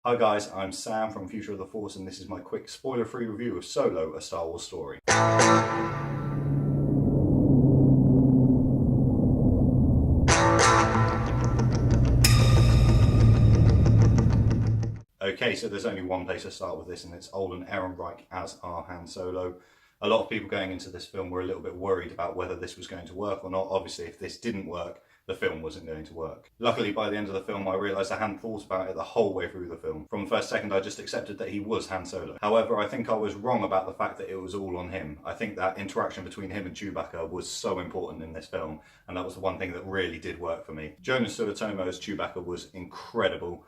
Hi guys, I'm Sam from Future of the Force and this is my quick spoiler-free review of Solo, a Star Wars story. Okay, so there's only one place to start with this, and it's Alden Ehrenreich as our Han Solo. A lot of people going into this film were a little bit worried about whether this was going to work or not. Obviously, if this didn't work, the film wasn't going to work. Luckily, by the end of the film, I realised I hadn't thought about it the whole way through the film. From the first second, I just accepted that he was Han Solo. However, I think I was wrong about the fact that it was all on him. I think that interaction between him and Chewbacca was so important in this film, and that was the one thing that really did work for me. Jonas Suotamo as Chewbacca was incredible.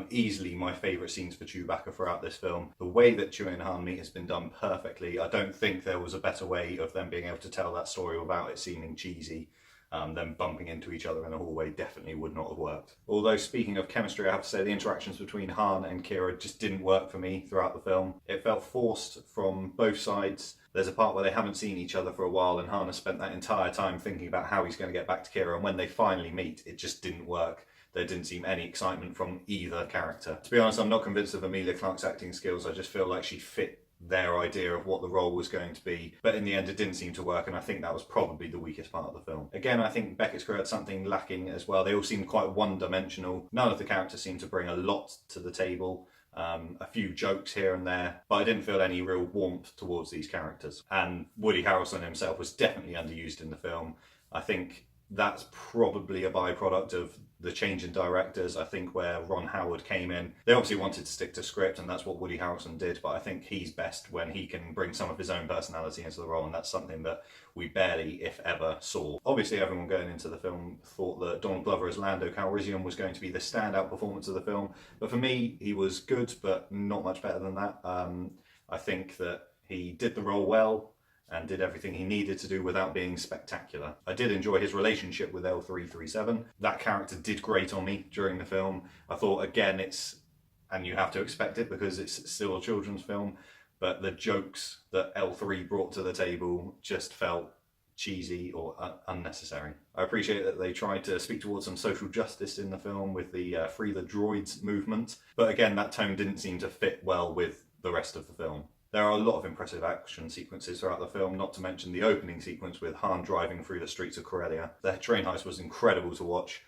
Easily my favourite scenes for Chewbacca throughout this film. The way that Chewie and Han meet has been done perfectly. I don't think there was a better way of them being able to tell that story without it seeming cheesy. Them bumping into each other in a hallway definitely would not have worked. Although, speaking of chemistry, I have to say the interactions between Han and qi'ra just didn't work for me throughout the film. It felt forced from both sides. There's a part where they haven't seen each other for a while and Han has spent that entire time thinking about how he's going to get back to qi'ra, and when they finally meet, it just didn't work. There didn't seem any excitement from either character. To be honest, I'm not convinced of Emilia Clarke's acting skills. I just feel like she fit their idea of what the role was going to be, but in the end it didn't seem to work, and I think that was probably the weakest part of the film. Again, I think Beckett's crew had something lacking as well. They all seemed quite one-dimensional. None of the characters seemed to bring a lot to the table. A few jokes here and there, but I didn't feel any real warmth towards these characters. And Woody Harrelson himself was definitely underused in the film. I think that's probably a byproduct of the change in directors. I think where Ron Howard came in, they obviously wanted to stick to script, and that's what Woody Harrelson did, but I think he's best when he can bring some of his own personality into the role, and that's something that we barely, if ever, saw. Obviously, everyone going into the film thought that Donald Glover as Lando Calrissian was going to be the standout performance of the film, but for me, he was good, but not much better than that. I think that he did the role well, and did everything he needed to do without being spectacular. I did enjoy his relationship with L337. That character did grate on me during the film. I thought, again, and you have to expect it because it's still a children's film, but the jokes that L3 brought to the table just felt cheesy or unnecessary. I appreciate that they tried to speak towards some social justice in the film with the Free the Droids movement, but again, that tone didn't seem to fit well with the rest of the film. There are a lot of impressive action sequences throughout the film, not to mention the opening sequence with Han driving through the streets of Corellia. The train heist was incredible to watch,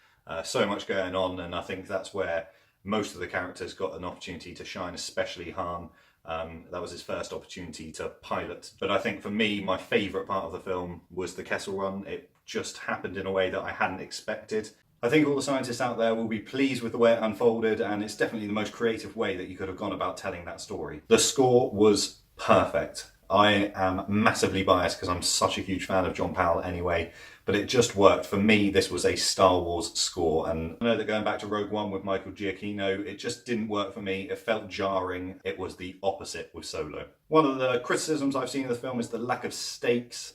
so much going on, and I think that's where most of the characters got an opportunity to shine, especially Han. That was his first opportunity to pilot. But I think for me, my favourite part of the film was the Kessel Run. It just happened in a way that I hadn't expected. I think all the scientists out there will be pleased with the way it unfolded, and it's definitely the most creative way that you could have gone about telling that story. The score was perfect. I am massively biased because I'm such a huge fan of John Powell anyway, but it just worked. For me, this was a Star Wars score, and I know that going back to Rogue One with Michael Giacchino, it just didn't work for me. It felt jarring. It was the opposite with Solo. One of the criticisms I've seen of the film is the lack of stakes.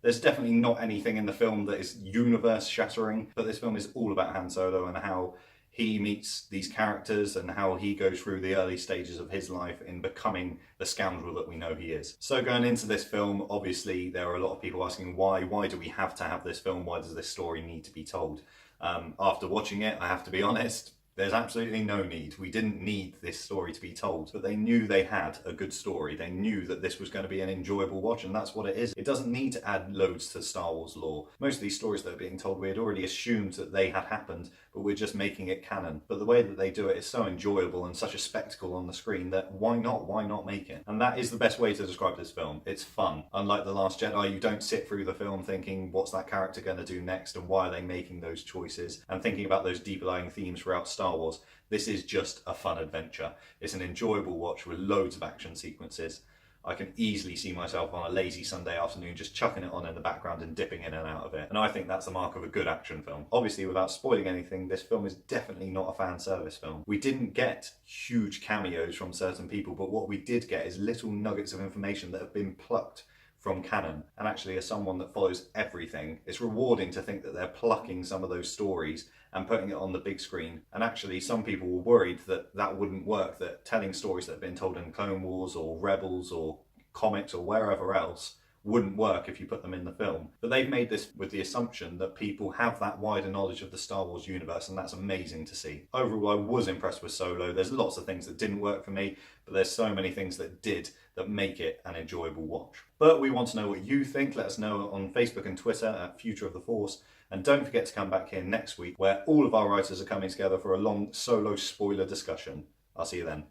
There's definitely not anything in the film that is universe-shattering, but this film is all about Han Solo and how he meets these characters and how he goes through the early stages of his life in becoming the scoundrel that we know he is. So going into this film, obviously there are a lot of people asking why do we have to have this film? Why does this story need to be told? After watching it, I have to be honest, there's absolutely no need. We didn't need this story to be told, but they knew they had a good story. They knew that this was going to be an enjoyable watch, and that's what it is. It doesn't need to add loads to Star Wars lore. Most of these stories that are being told, we had already assumed that they had happened, but we're just making it canon. But the way that they do it is so enjoyable and such a spectacle on the screen that why not? Why not make it? And that is the best way to describe this film. It's fun. Unlike The Last Jedi, you don't sit through the film thinking, what's that character going to do next and why are they making those choices? And thinking about those deeper lying themes throughout Star Wars. This is just a fun adventure. It's an enjoyable watch with loads of action sequences. I can easily see myself on a lazy Sunday afternoon just chucking it on in the background and dipping in and out of it. And I think that's the mark of a good action film. Obviously, without spoiling anything, this film is definitely not a fan service film. We didn't get huge cameos from certain people, but what we did get is little nuggets of information that have been plucked from canon. And actually, as someone that follows everything, it's rewarding to think that they're plucking some of those stories and putting it on the big screen. And actually, some people were worried that that wouldn't work, that telling stories that have been told in Clone Wars or Rebels or comics or wherever else wouldn't work if you put them in the film. But they've made this with the assumption that people have that wider knowledge of the Star Wars universe, and that's amazing to see. Overall, I was impressed with Solo. There's lots of things that didn't work for me, but there's so many things that did that make it an enjoyable watch. But we want to know what you think. Let us know on Facebook and Twitter at Future of the Force. And don't forget to come back here next week where all of our writers are coming together for a long Solo spoiler discussion. I'll see you then.